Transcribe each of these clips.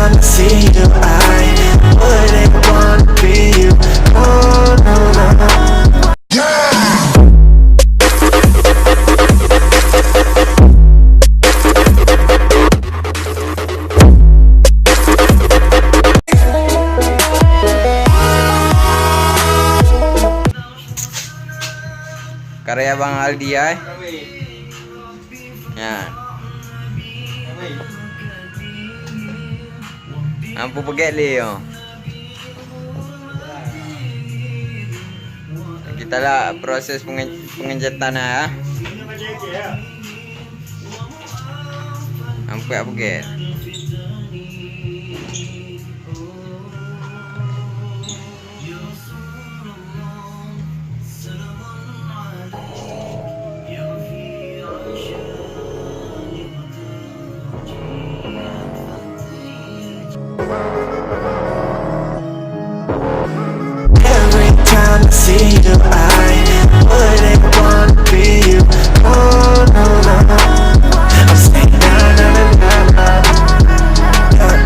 time I see you, I wouldn't wanna be you. Oh, no, no. Karya Bang Aldi ya. Yan. Ampu pegeli yo. Kita lah proses pengecatan ya. Ampu ya pegel. Every time I see you, I wouldn't wanna be you. Oh, no, no. I'm saying na na na na na. Yeah.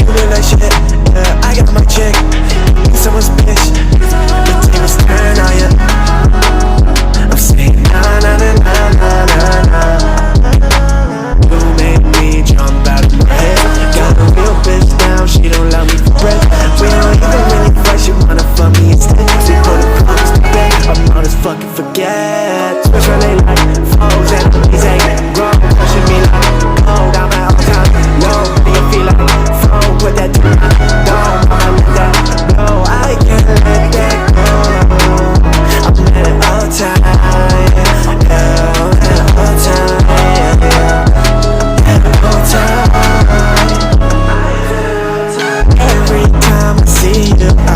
You look like shit. Yeah, I got my chick. You someone's bitch. The tables turn on ya. I'm saying na na na na na na na. You made me jump out of my head. Got a real bitch now, she don't love me for bread. We don't even really fight, she wanna fuck me instead. She put a promise to bed, I'm on this fucking forget. Switch her late like foes and he's ain't wrong. Pushing me like gold, I'm out of time. Low, do you feel like phone? Put that down, I'ma let that go. I can't let that go. I'm at it all time, yeah. I'm at it all time, yeah. At it all time. Every time I see you, I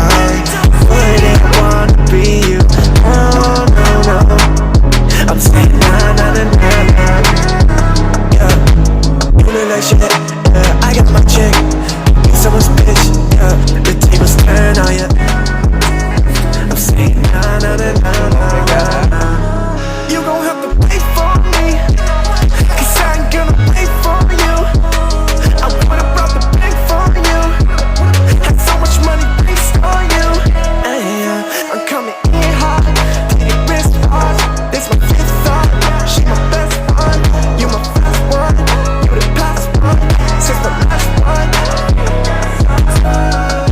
wouldn't wanna be you. Oh, no, no. I'm saying na na na na na. Yeah, you look like shit. Yeah, I got my chick. You someone's bitch. Yeah, the tables turn on ya. I'm saying na na na na na na. You gon' have to pay for me, 'cause I ain't gonna pay for you. I would've brought the bank for you. Had so much money based on you. Hey, I'm coming in hot, take wrist hard. This my fifth thought. She my best one, you my first one. You the past one, since the last one.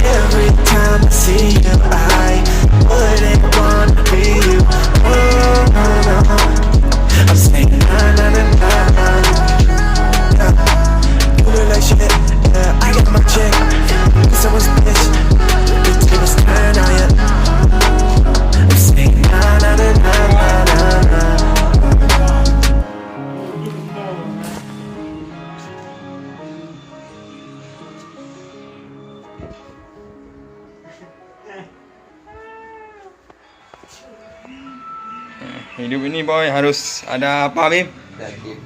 Every time I see you, I wouldn't wanna be you. Oh, no, no. I'm saying na na na na na. Yeah, you look like shit. Yeah, I got my chick. You someone's bitch. The tables turn on ya. I'm saying na na na na na na na. Hidup ini boy harus ada apa Bim? Kreatif.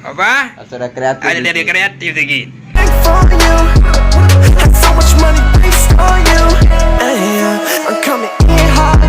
Apa? Harus ada kreatif. Ada dari kreatif sedikit. For you, had so much money based on you. Hey, I'm coming in hot.